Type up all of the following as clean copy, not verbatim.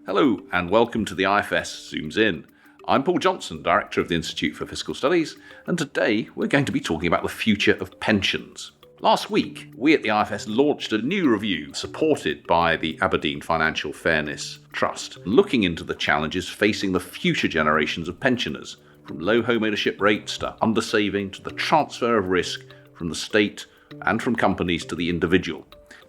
Hello and welcome to the IFS Zooms In. I'm Paul Johnson, Director of the Institute for Fiscal Studies, and today we're going to be talking about the future of pensions. Last week, we at the IFS launched a new review supported by the Abdrn Financial Fairness Trust, looking into the challenges facing the future generations of pensioners, from low homeownership rates to undersaving to the transfer of risk from the state and from companies to the individual.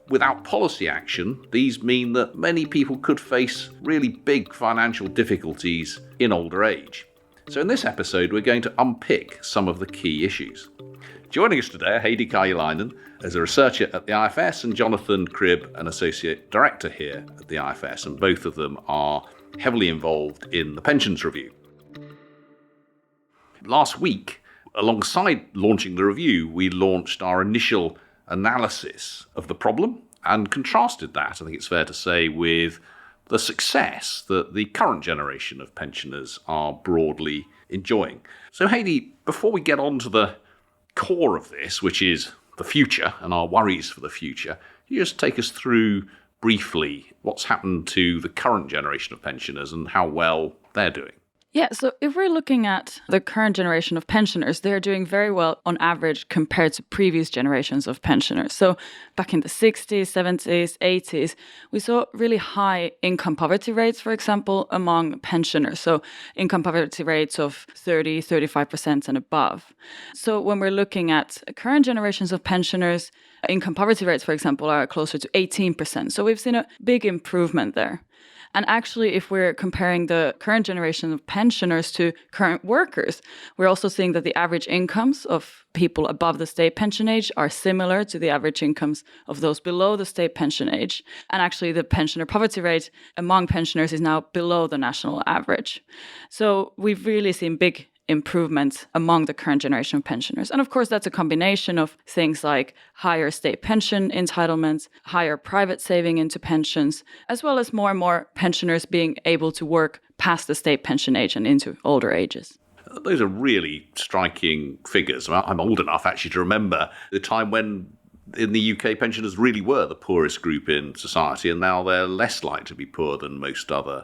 Without policy action, these mean that many people could face really big financial difficulties in older age. So in this episode, we're going to unpick some of the key issues. Joining us today are Heidi Karjalainen as a researcher at the IFS and Jonathan Cribb, an associate director here at the IFS, and both of them are heavily involved in the pensions review. Last week, alongside launching the review, we launched our initial analysis of the problem and contrasted that, I think it's fair to say, with the success that the current generation of pensioners are broadly enjoying. So Heidi, before we get on to the core of this, which is the future and our worries for the future, can you just take us through briefly what's happened to the current generation of pensioners and how well they're doing? Yeah, so if we're looking at the current generation of pensioners, they're doing very well on average compared to previous generations of pensioners. So back in the 60s, 70s, 80s, we saw really high income poverty rates, for example, among pensioners. So income poverty rates of 30, 35% and above. So when we're looking at current generations of pensioners, income poverty rates, for example, are closer to 18%. So we've seen a big improvement there. And actually, if we're comparing the current generation of pensioners to current workers, we're also seeing that the average incomes of people above the state pension age are similar to the average incomes of those below the state pension age. And actually, the pensioner poverty rate among pensioners is now below the national average. So we've really seen big improvements among the current generation of pensioners. And of course, that's a combination of things like higher state pension entitlements, higher private saving into pensions, as well as more and more pensioners being able to work past the state pension age and into older ages. Those are really striking figures. I'm old enough actually to remember the time when in the UK pensioners really were the poorest group in society, and now they're less likely to be poor than most other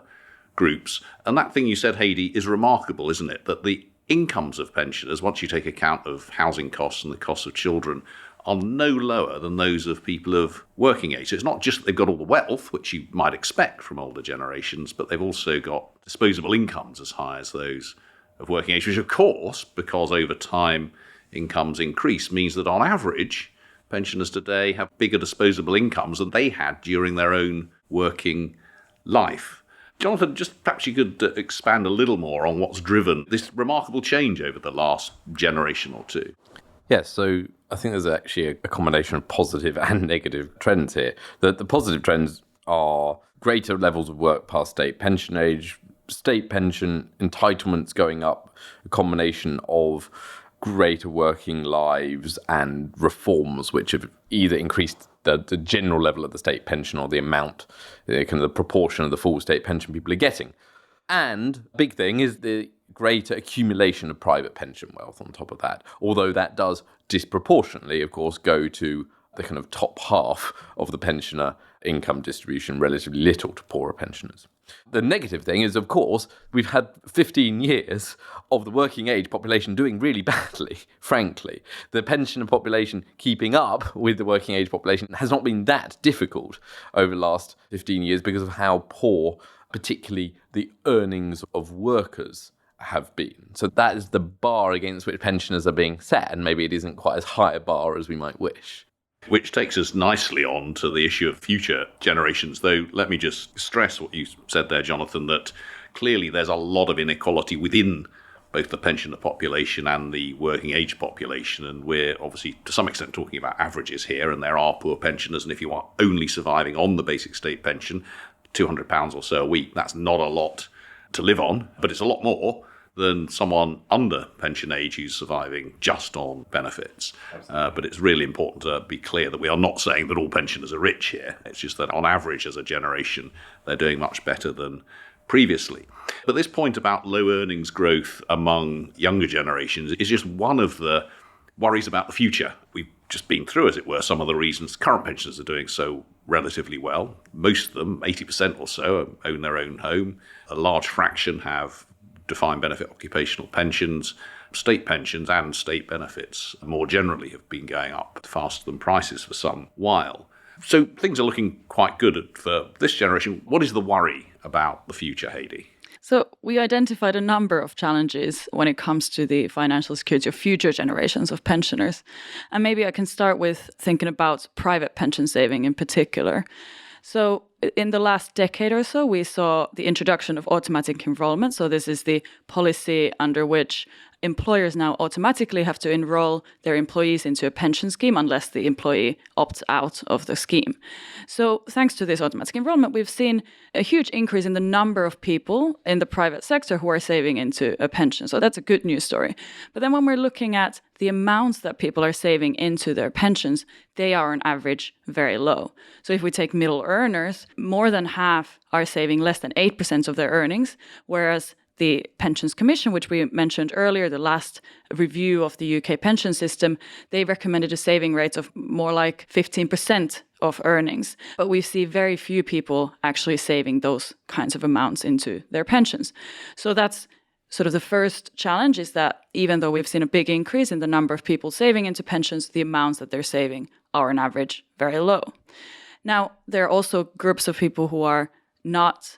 groups. And that thing you said, Heidi, is remarkable, isn't it? That the incomes of pensioners, once you take account of housing costs and the costs of children, are no lower than those of people of working age. So it's not just that they've got all the wealth, which you might expect from older generations, but they've also got disposable incomes as high as those of working age, which of course, because over time incomes increase, means that on average, pensioners today have bigger disposable incomes than they had during their own working life. Jonathan, just perhaps you could expand a little more on what's driven this remarkable change over the last generation or two. Yes, so I think there's actually a combination of positive and negative trends here. The positive trends are greater levels of work past state pension age, state pension entitlements going up, a combination of greater working lives and reforms which have either increased the general level of the state pension or the amount, kind of the proportion of the full state pension people are getting. And big thing is the greater accumulation of private pension wealth on top of that, although that does disproportionately, of course, go to the kind of top half of the pensioner income distribution, relatively little to poorer pensioners. The negative thing is, of course, we've had 15 years of the working age population doing really badly, frankly. The pensioner population keeping up with the working age population has not been that difficult over the last 15 years because of how poor, particularly the earnings of workers have been. So that is the bar against which pensioners are being set, and maybe it isn't quite as high a bar as we might wish. Which takes us nicely on to the issue of future generations, though let me just stress what you said there, Jonathan, that clearly there's a lot of inequality within both the pensioner population and the working age population, and we're obviously to some extent talking about averages here, and there are poor pensioners, and if you are only surviving on the basic state pension, £200 or so a week, that's not a lot to live on, but it's a lot more than someone under pension age who's surviving just on benefits. But it's really important to be clear that we are not saying that all pensioners are rich here. It's just that on average as a generation, they're doing much better than previously. But this point about low earnings growth among younger generations is just one of the worries about the future. We've just been through, as it were, some of the reasons current pensioners are doing so relatively well. Most of them, 80% or so, own their own home. A large fraction have defined benefit occupational pensions. State pensions and state benefits more generally have been going up faster than prices for some while. So things are looking quite good for this generation. What is the worry about the future, Heidi? So we identified a number of challenges when it comes to the financial security of future generations of pensioners. And maybe I can start with thinking about private pension saving in particular. So in the last decade or so, we saw the introduction of automatic enrollment. So this is the policy under which employers now automatically have to enroll their employees into a pension scheme unless the employee opts out of the scheme. So thanks to this automatic enrollment, we've seen a huge increase in the number of people in the private sector who are saving into a pension. So that's a good news story. But then when we're looking at the amounts that people are saving into their pensions, they are on average very low. So if we take middle earners, more than half are saving less than 8% of their earnings, whereas the Pensions Commission, which we mentioned earlier, the last review of the UK pension system, they recommended a saving rate of more like 15% of earnings. But we see very few people actually saving those kinds of amounts into their pensions. So that's sort of the first challenge, is that even though we've seen a big increase in the number of people saving into pensions, the amounts that they're saving are on average very low. Now, there are also groups of people who are not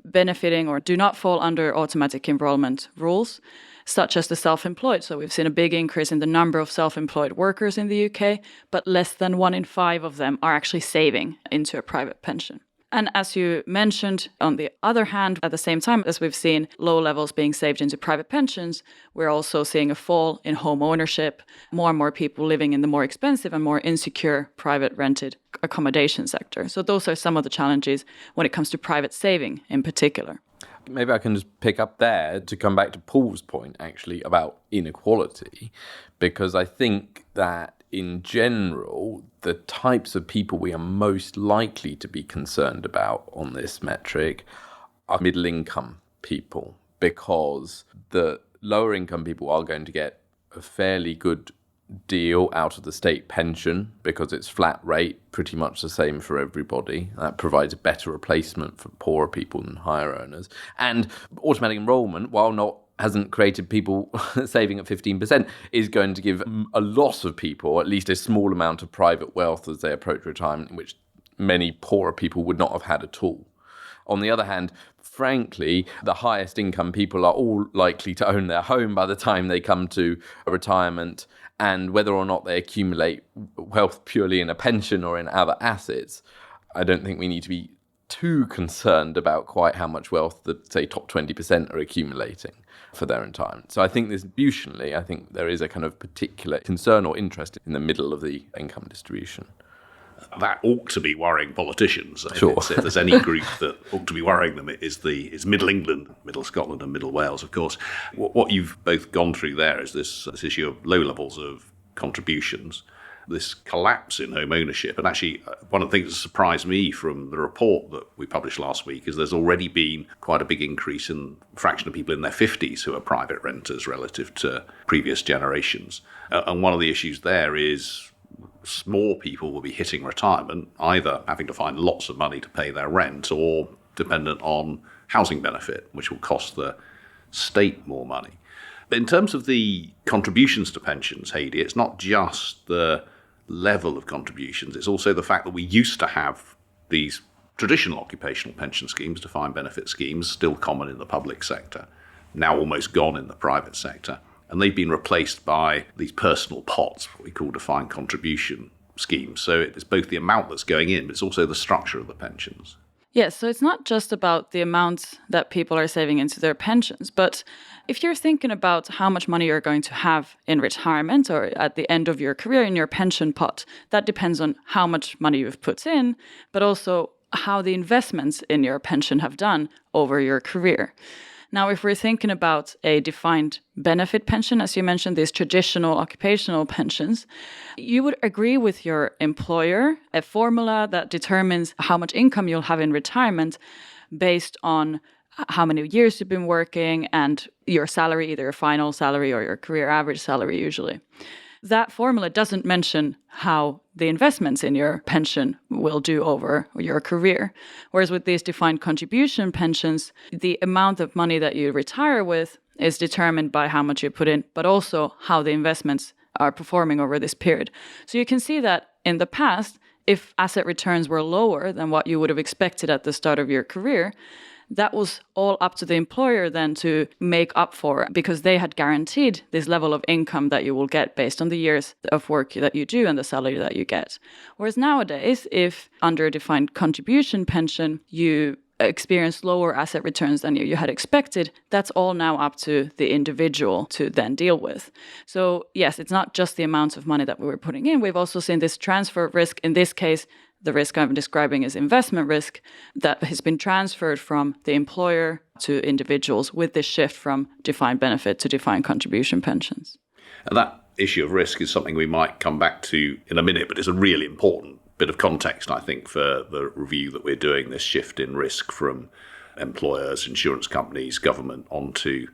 benefiting or do not fall under automatic enrollment rules, such as the self-employed. So we've seen a big increase in the number of self-employed workers in the UK, but less than 1 in 5 of them are actually saving into a private pension. And as you mentioned, on the other hand, at the same time as we've seen low levels being saved into private pensions, we're also seeing a fall in home ownership, more and more people living in the more expensive and more insecure private rented accommodation sector. So those are some of the challenges when it comes to private saving in particular. Maybe I can just pick up there to come back to Paul's point, actually, about inequality, because I think that in general, the types of people we are most likely to be concerned about on this metric are middle income people, because the lower income people are going to get a fairly good deal out of the state pension because it's flat rate, pretty much the same for everybody. That provides a better replacement for poorer people than higher earners. And automatic enrollment, while hasn't created people saving at 15%, is going to give a lot of people at least a small amount of private wealth as they approach retirement, which many poorer people would not have had at all. On the other hand, frankly, the highest income people are all likely to own their home by the time they come to retirement, and whether or not they accumulate wealth purely in a pension or in other assets, I don't think we need to be too concerned about quite how much wealth the, say, top 20% are accumulating for their retirement. So I think distributionally, I think there is a kind of particular concern or interest in the middle of the income distribution. That ought to be worrying politicians. Sure. If there's any group that ought to be worrying them, is Middle England, Middle Scotland and Middle Wales, of course. What you've both gone through there is this issue of low levels of contributions, this collapse in home ownership. And actually, one of the things that surprised me from the report that we published last week is there's already been quite a big increase in the fraction of people in their 50s who are private renters relative to previous generations. And one of the issues there is more people will be hitting retirement, either having to find lots of money to pay their rent or dependent on housing benefit, which will cost the state more money. But in terms of the contributions to pensions, Heidi, it's not just the level of contributions, it's also the fact that we used to have these traditional occupational pension schemes, defined benefit schemes, still common in the public sector, now almost gone in the private sector. And they've been replaced by these personal pots, what we call defined contribution schemes. So it's both the amount that's going in, but it's also the structure of the pensions. Yes, so it's not just about the amounts that people are saving into their pensions, but if you're thinking about how much money you're going to have in retirement or at the end of your career in your pension pot, that depends on how much money you've put in, but also how the investments in your pension have done over your career. Now, if we're thinking about a defined benefit pension, as you mentioned, these traditional occupational pensions, you would agree with your employer a formula that determines how much income you'll have in retirement based on how many years you've been working and your salary, either your final salary or your career average salary usually. that formula doesn't mention how the investments in your pension will do over your career. Whereas with these defined contribution pensions, the amount of money that you retire with is determined by how much you put in, but also how the investments are performing over this period. So you can see that in the past, if asset returns were lower than what you would have expected at the start of your career, that was all up to the employer then to make up for, because they had guaranteed this level of income that you will get based on the years of work that you do and the salary that you get. Whereas nowadays, if under a defined contribution pension, you experience lower asset returns than you had expected, that's all now up to the individual to then deal with. So yes, it's not just the amounts of money that we were putting in. We've also seen this transfer of risk. In this case, the risk I'm describing is investment risk that has been transferred from the employer to individuals with this shift from defined benefit to defined contribution pensions. And that issue of risk is something we might come back to in a minute, but it's a really important bit of context, I think, for the review that we're doing, this shift in risk from employers, insurance companies, government onto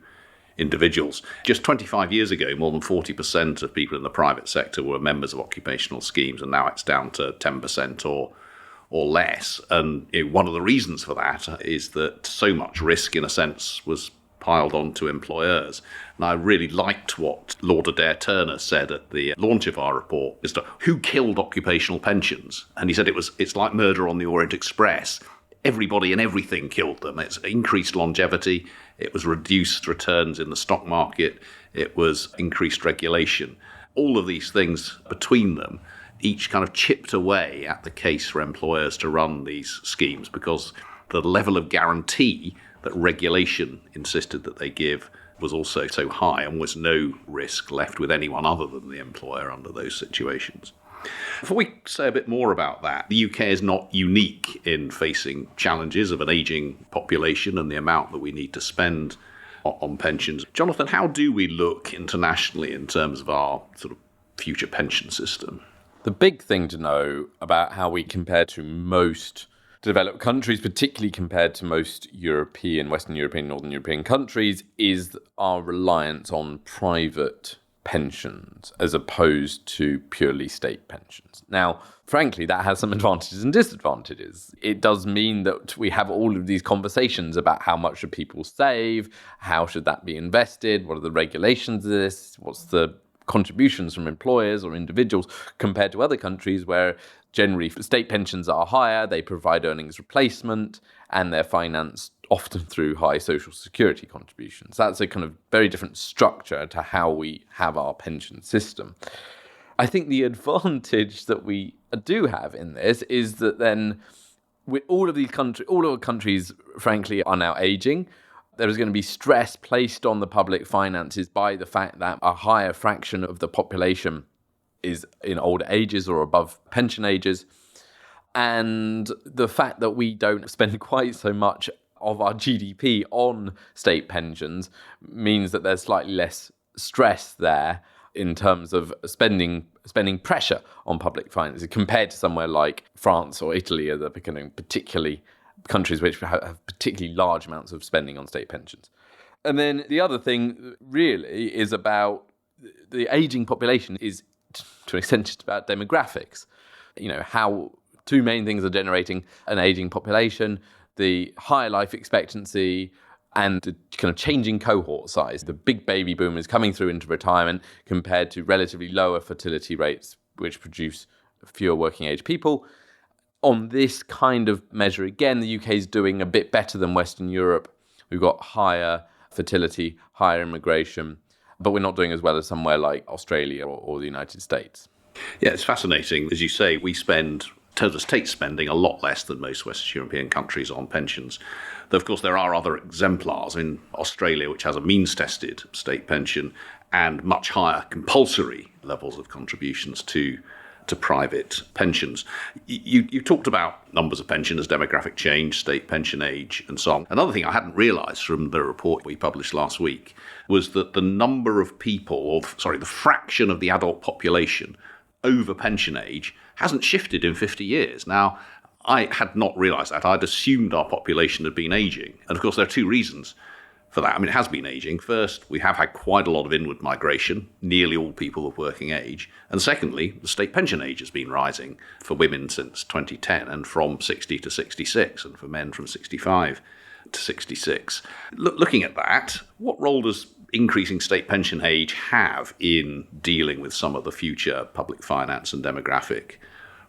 individuals. Just 25 years ago, more than 40% of people in the private sector were members of occupational schemes, and now it's down to 10% or less. And one of the reasons for that is that so much risk, in a sense, was piled onto employers. And I really liked what Lord Adair Turner said at the launch of our report as to who killed occupational pensions. And he said it's like murder on the Orient Express. Everybody and everything killed them. It's increased longevity. It was reduced returns in the stock market. It was increased regulation. All of these things between them each kind of chipped away at the case for employers to run these schemes, because the level of guarantee that regulation insisted that they give was also so high, and was no risk left with anyone other than the employer under those situations. Before we say a bit more about that, the UK is not unique in facing challenges of an ageing population and the amount that we need to spend on pensions. Jonathan, how do we look internationally in terms of our sort of future pension system? The big thing to know about how we compare to most developed countries, particularly compared to most European, Western European, Northern European countries, is our reliance on private pensions as opposed to purely state pensions. Now, frankly, that has some advantages and disadvantages. It does mean that we have all of these conversations about how much should people save, how should that be invested, what are the regulations of this, what's the contributions from employers or individuals compared to other countries where generally state pensions are higher, they provide earnings replacement, and they're financed often through high social security contributions. That's a kind of very different structure to how we have our pension system. I think the advantage that we do have in this is that then with all of our countries, frankly, are now aging. There is going to be stress placed on the public finances by the fact that a higher fraction of the population is in older ages or above pension ages. And the fact that we don't spend quite so much of our GDP on state pensions means that there's slightly less stress there in terms of spending pressure on public finances compared to somewhere like France or Italy, that are becoming particularly countries which have particularly large amounts of spending on state pensions. And then the other thing really is about the aging population is to an extent just about demographics. How two main things are generating an aging population: the higher life expectancy and the kind of changing cohort size. The big baby boomers coming through into retirement compared to relatively lower fertility rates, which produce fewer working age people. On this kind of measure, again, the UK is doing a bit better than Western Europe. We've got higher fertility, higher immigration, but we're not doing as well as somewhere like Australia or the United States. Yeah, it's fascinating. As you say, we spend, in terms of state spending, a lot less than most Western European countries on pensions. Though, of course, there are other exemplars in Australia, which has a means-tested state pension and much higher compulsory levels of contributions to private pensions. You talked about numbers of pensioners, demographic change, state pension age, and so on. Another thing I hadn't realised from the report we published last week was that the number of people, the fraction of the adult population over pension age hasn't shifted in 50 years. Now, I had not realised that. I'd assumed our population had been ageing. And of course, there are two reasons for that. I mean, it has been aging. First, we have had quite a lot of inward migration, nearly all people of working age. And secondly, the state pension age has been rising for women since 2010 and from 60 to 66, and for men from 65 to 66. Looking at that, what role does increasing state pension age have in dealing with some of the future public finance and demographic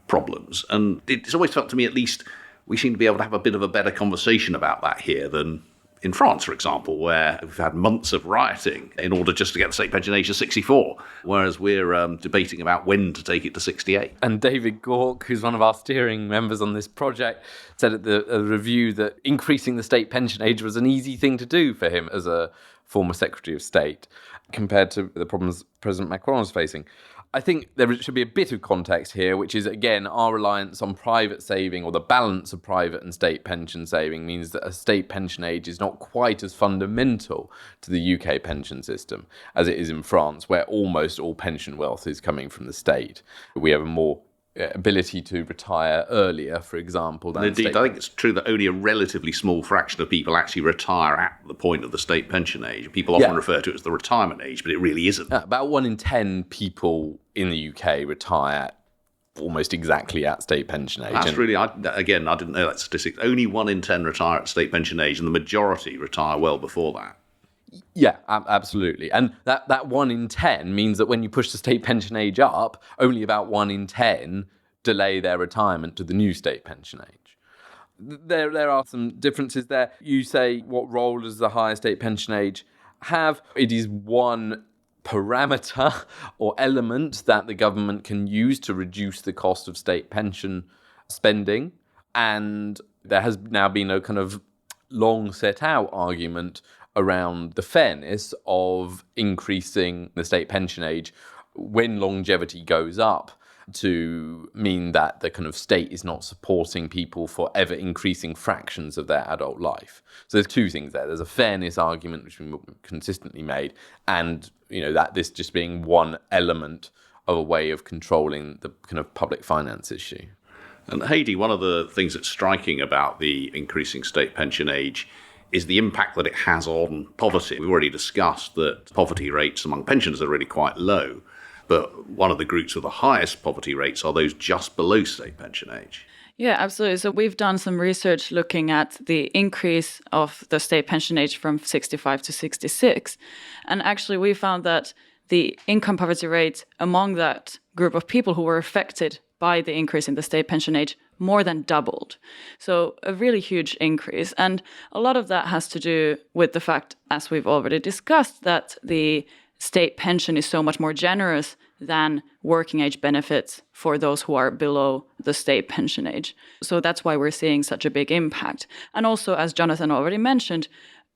problems? And it's always felt to me, at least, we seem to be able to have a bit of a better conversation about that here than in France, for example, where we've had months of rioting in order just to get the state pension age to 64, whereas we're debating about when to take it to 68. And David Gork, who's one of our steering members on this project, said at the review that increasing the state pension age was an easy thing to do for him as a former Secretary of State, compared to the problems President Macron is facing. I think there should be a bit of context here, which is, again, our reliance on private saving, or the balance of private and state pension saving, means that a state pension age is not quite as fundamental to the UK pension system as it is in France, where almost all pension wealth is coming from the state. We have a more ability to retire earlier, for example. Than Indeed, I think it's true that only a relatively small fraction of people actually retire at the point of the state pension age. People often refer to it as the retirement age, but it really isn't. About 1 in 10 people in the UK retire almost exactly at state pension age. That's really, I didn't know that statistic. Only 1 in 10 retire at state pension age, and the majority retire well before that. Yeah, absolutely. And that 1 in 10 means that when you push the state pension age up, only about 1 in 10 delay their retirement to the new state pension age. There are some differences there. You say, what role does the higher state pension age have? It is one parameter or element that the government can use to reduce the cost of state pension spending. And there has now been a kind of long set out argument around the fairness of increasing the state pension age when longevity goes up, to mean that the kind of state is not supporting people for ever increasing fractions of their adult life. So there's two things there. There's a fairness argument which has been consistently made, and that this just being one element of a way of controlling the kind of public finance issue. And Heidi, one of the things that's striking about the increasing state pension age is the impact that it has on poverty. We've already discussed that poverty rates among pensioners are really quite low, but one of the groups with the highest poverty rates are those just below state pension age. Yeah, absolutely. So we've done some research looking at the increase of the state pension age from 65 to 66. And actually we found that the income poverty rate among that group of people who were affected by the increase in the state pension age more than doubled. So a really huge increase. And a lot of that has to do with the fact, as we've already discussed, that the state pension is so much more generous than working age benefits for those who are below the state pension age. So that's why we're seeing such a big impact. And also, as Jonathan already mentioned,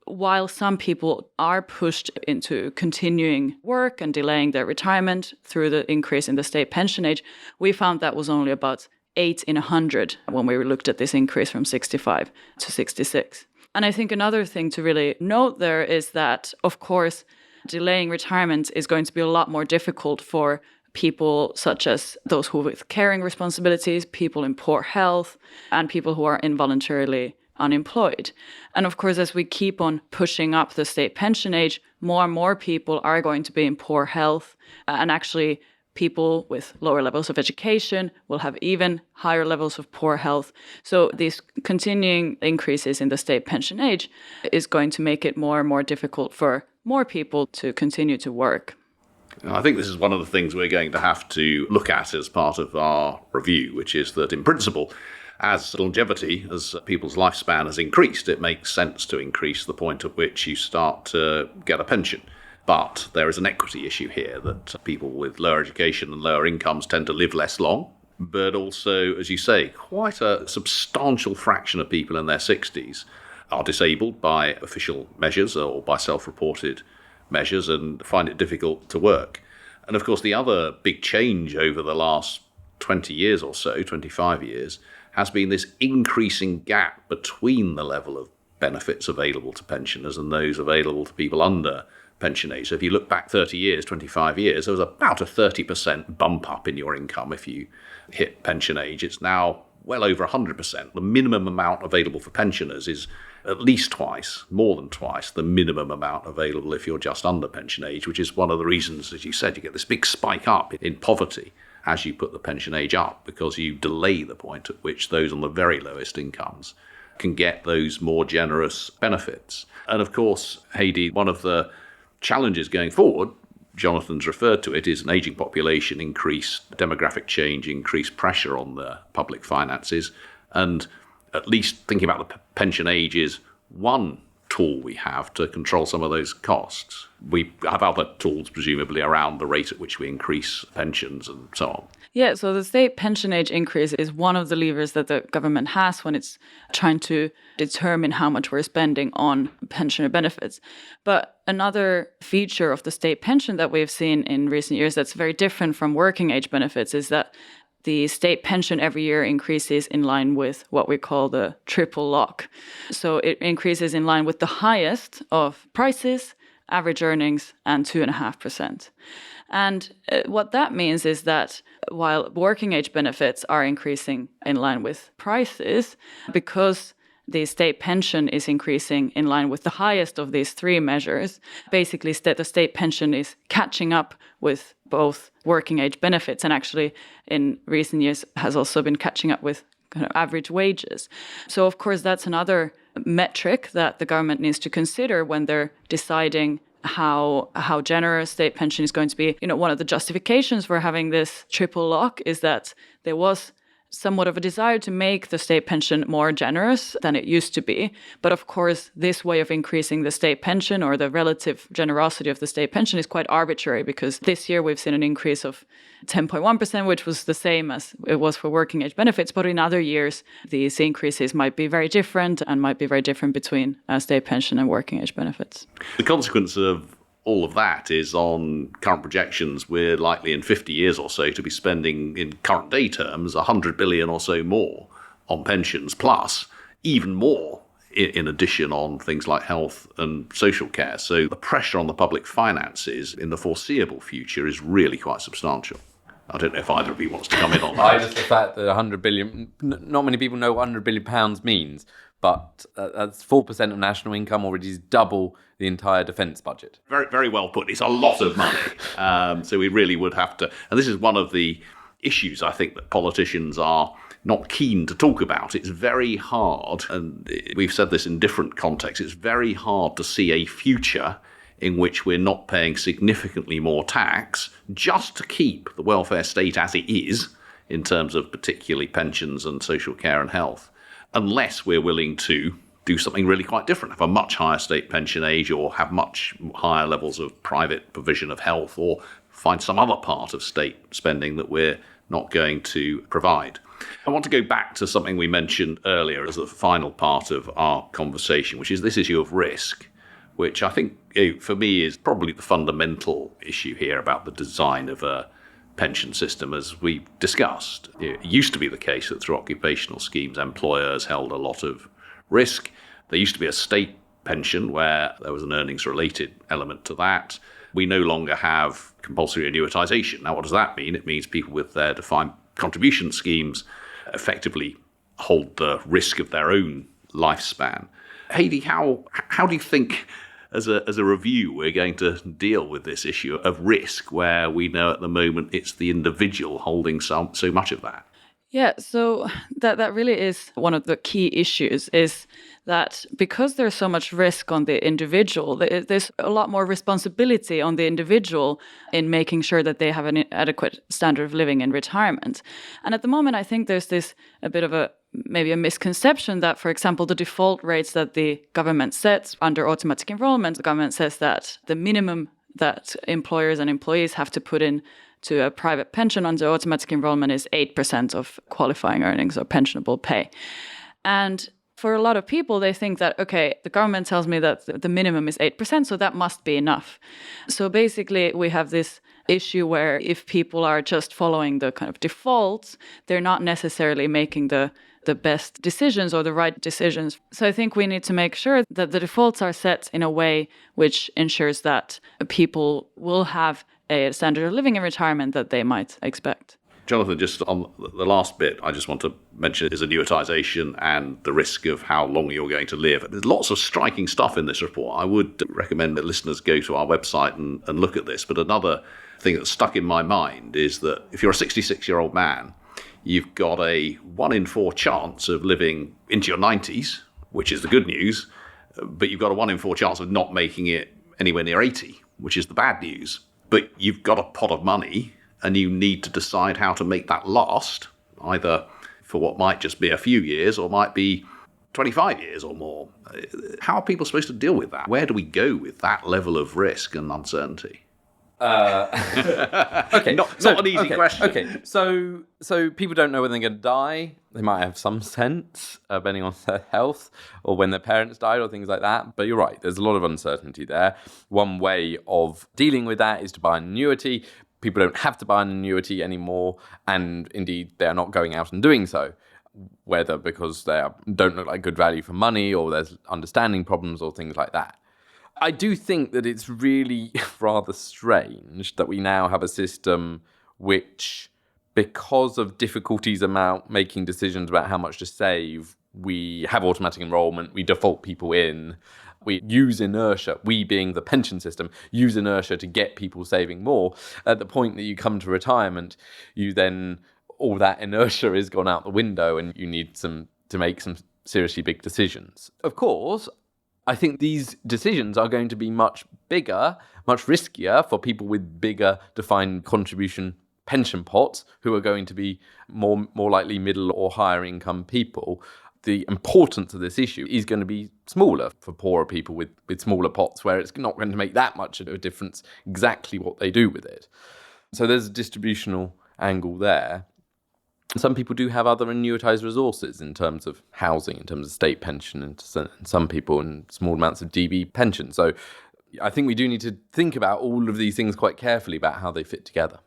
while some people are pushed into continuing work and delaying their retirement through the increase in the state pension age, we found that was only about 8 in 100 when we looked at this increase from 65 to 66. And I think another thing to really note there is that, of course, delaying retirement is going to be a lot more difficult for people such as those who with caring responsibilities, people in poor health, and people who are involuntarily unemployed. And of course, as we keep on pushing up the state pension age, more and more people are going to be in poor health, and actually people with lower levels of education will have even higher levels of poor health. So these continuing increases in the state pension age is going to make it more and more difficult for more people to continue to work. I think this is one of the things we're going to have to look at as part of our review, which is that in principle, as longevity, as people's lifespan has increased, it makes sense to increase the point at which you start to get a pension. But there is an equity issue here that people with lower education and lower incomes tend to live less long. But also, as you say, quite a substantial fraction of people in their 60s are disabled by official measures or by self-reported measures and find it difficult to work. And of course, the other big change over the last 20 years or so, 25 years, has been this increasing gap between the level of benefits available to pensioners and those available to people under pension age. So if you look back 30 years, 25 years, there was about a 30% bump up in your income if you hit pension age. It's now well over 100%. The minimum amount available for pensioners is at least twice, more than twice, the minimum amount available if you're just under pension age, which is one of the reasons, as you said, you get this big spike up in poverty as you put the pension age up, because you delay the point at which those on the very lowest incomes can get those more generous benefits. And of course, Heidi, one of the challenges going forward, Jonathan's referred to it, is an ageing population, increased demographic change, increased pressure on the public finances. And at least thinking about the pension age is one tool we have to control some of those costs. We have other tools, presumably, around the rate at which we increase pensions and so on. Yeah, so the state pension age increase is one of the levers that the government has when it's trying to determine how much we're spending on pensioner benefits. But another feature of the state pension that we've seen in recent years that's very different from working age benefits is that the state pension every year increases in line with what we call the triple lock. So it increases in line with the highest of prices, average earnings, and 2.5%. And what that means is that while working age benefits are increasing in line with prices, because the state pension is increasing in line with the highest of these three measures, basically the state pension is catching up with both working age benefits, and actually in recent years has also been catching up with kind of average wages. So of course that's another metric that the government needs to consider when they're deciding how generous state pension is going to be. You know, one of the justifications for having this triple lock is that there was somewhat of a desire to make the state pension more generous than it used to be. But of course, this way of increasing the state pension, or the relative generosity of the state pension, is quite arbitrary, because this year we've seen an increase of 10.1%, which was the same as it was for working age benefits. But in other years, these increases might be very different, and might be very different between state pension and working age benefits. The consequence of all of that is, on current projections, we're likely in 50 years or so to be spending, in current day terms, 100 billion or so more on pensions, plus even more in addition on things like health and social care. So the pressure on the public finances in the foreseeable future is really quite substantial. I don't know if either of you wants to come in on that. Just the fact that 100 billion, not many people know what 100 billion pounds means, but that's 4% of national income, already is double the entire defence budget. Very, very well put. It's a lot of money. So we really would have to, and this is one of the issues I think that politicians are not keen to talk about. It's very hard, and we've said this in different contexts, it's very hard to see a future in which we're not paying significantly more tax just to keep the welfare state as it is, in terms of particularly pensions and social care and health, unless we're willing to do something really quite different, have a much higher state pension age, or have much higher levels of private provision of health, or find some other part of state spending that we're not going to provide. I want to go back to something we mentioned earlier as the final part of our conversation, which is this issue of risk, which I think, for me, is probably the fundamental issue here about the design of a pension system. As we discussed, it used to be the case that through occupational schemes, employers held a lot of risk. There used to be a state pension where there was an earnings-related element to that. We no longer have compulsory annuitization. Now, what does that mean? It means people with their defined contribution schemes effectively hold the risk of their own lifespan. Heidi, how do you think, as a review, we're going to deal with this issue of risk, where we know at the moment it's the individual holding so much of that? Yeah, so that really is one of the key issues, is that because there's so much risk on the individual, there's a lot more responsibility on the individual in making sure that they have an adequate standard of living in retirement. And at the moment, I think there's a bit of maybe a misconception that, for example, the default rates that the government sets under automatic enrollment, the government says that the minimum that employers and employees have to put in to a private pension under automatic enrollment is 8% of qualifying earnings or pensionable pay. And for a lot of people, they think that, okay, the government tells me that the minimum is 8%, so that must be enough. So basically, we have this issue where if people are just following the kind of defaults, they're not necessarily making the best decisions or the right decisions. So I think we need to make sure that the defaults are set in a way which ensures that people will have a standard of living in retirement that they might expect. Jonathan, just on the last bit, I just want to mention is annuitization and the risk of how long you're going to live. There's lots of striking stuff in this report. I would recommend that listeners go to our website and look at this. But another thing that's stuck in my mind is that if you're a 66-year-old man, you've got a 1 in 4 chance of living into your 90s, which is the good news, but you've got a 1 in 4 chance of not making it anywhere near 80, which is the bad news. But you've got a pot of money and you need to decide how to make that last, either for what might just be a few years or might be 25 years or more. How are people supposed to deal with that? Where do we go with that level of risk and uncertainty? Okay, not an easy question. Okay, so people don't know when they're going to die. They might have some sense, depending on their health, or when their parents died, or things like that. But you're right, there's a lot of uncertainty there. One way of dealing with that is to buy an annuity. People don't have to buy an annuity anymore, and indeed, they are not going out and doing so. Whether because they don't look like good value for money, or there's understanding problems, or things like that. I do think that it's really rather strange that we now have a system which, because of difficulties about making decisions about how much to save, we have automatic enrolment, we default people in, we use inertia, we being the pension system, use inertia to get people saving more. At the point that you come to retirement, you then, all that inertia is gone out the window and you need to make some seriously big decisions. Of course, I think these decisions are going to be much bigger, much riskier for people with bigger defined contribution pension pots who are going to be more likely middle or higher income people. The importance of this issue is going to be smaller for poorer people with smaller pots, where it's not going to make that much of a difference exactly what they do with it. So there's a distributional angle there. Some people do have other annuitized resources in terms of housing, in terms of state pension, and some people in small amounts of DB pension. So I think we do need to think about all of these things quite carefully about how they fit together.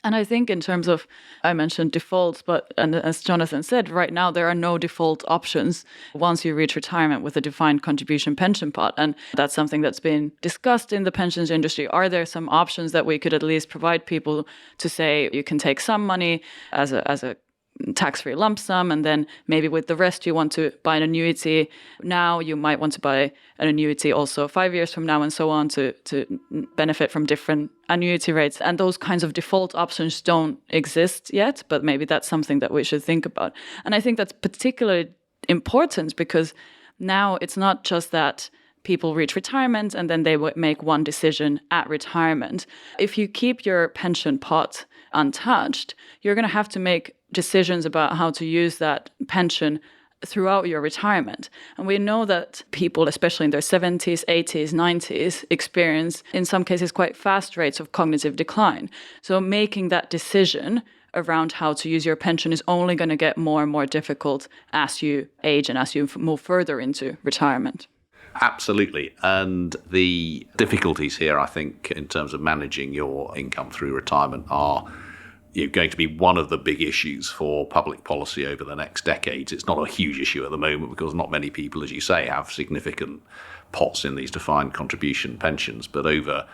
And I think in terms of, I mentioned defaults, and as Jonathan said, right now there are no default options once you reach retirement with a defined contribution pension pot. And that's something that's been discussed in the pensions industry. Are there some options that we could at least provide people to say you can take some money as a tax-free lump sum, and then maybe with the rest you want to buy an annuity now, you might want to buy an annuity also 5 years from now, and so on, to benefit from different annuity rates. And those kinds of default options don't exist yet, but maybe that's something that we should think about. And I think that's particularly important because now it's not just that people reach retirement and then they make one decision at retirement. If you keep your pension pot untouched, you're going to have to make decisions about how to use that pension throughout your retirement. And we know that people, especially in their 70s, 80s, 90s, experience, in some cases, quite fast rates of cognitive decline. So making that decision around how to use your pension is only going to get more and more difficult as you age and as you move further into retirement. Absolutely. And the difficulties here, I think, in terms of managing your income through retirement are going to be one of the big issues for public policy over the next decades. It's not a huge issue at the moment because not many people, as you say, have significant pots in these defined contribution pensions. But over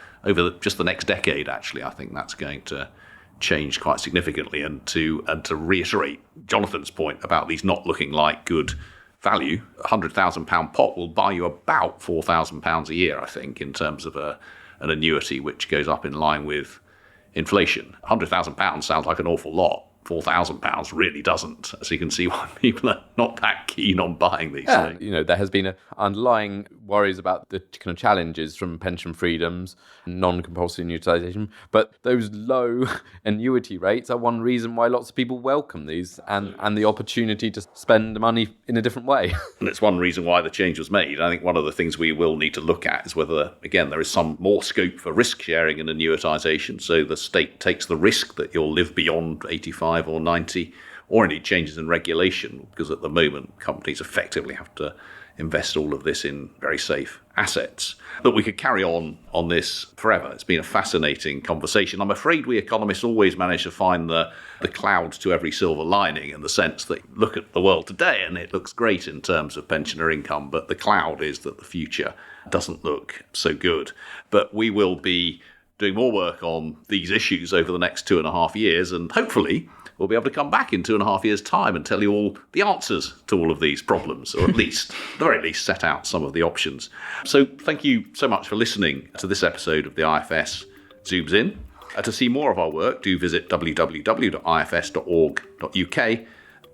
just the next decade, actually, I think that's going to change quite significantly. And to reiterate Jonathan's point about these not looking like good value, £100,000 pot will buy you about £4,000 a year, I think, in terms of an annuity which goes up in line with inflation. £100,000 sounds like an awful lot. £4,000 really doesn't. So you can see why people are not that keen on buying these things. There has been underlying worries about the kind of challenges from pension freedoms, non-compulsory annuitization, but those low annuity rates are one reason why lots of people welcome these and the opportunity to spend money in a different way. And it's one reason why the change was made. I think one of the things we will need to look at is whether, again, there is some more scope for risk sharing and annuitization, so the state takes the risk that you'll live beyond 85 or 90, or indeed changes in regulation, because at the moment companies effectively have to invest all of this in very safe assets. But we could carry on this forever. It's been a fascinating conversation. I'm afraid we economists always manage to find the cloud to every silver lining, in the sense that look at the world today and it looks great in terms of pensioner income, but the cloud is that the future doesn't look so good. But we will be doing more work on these issues over the next 2.5 years, and hopefully we'll be able to come back in 2.5 years' time and tell you all the answers to all of these problems, or at least, at the very least, set out some of the options. So thank you so much for listening to this episode of the IFS Zooms In. To see more of our work, do visit www.ifs.org.uk.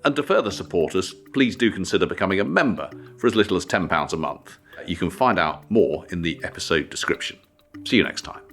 And to further support us, please do consider becoming a member for as little as £10 a month. You can find out more in the episode description. See you next time.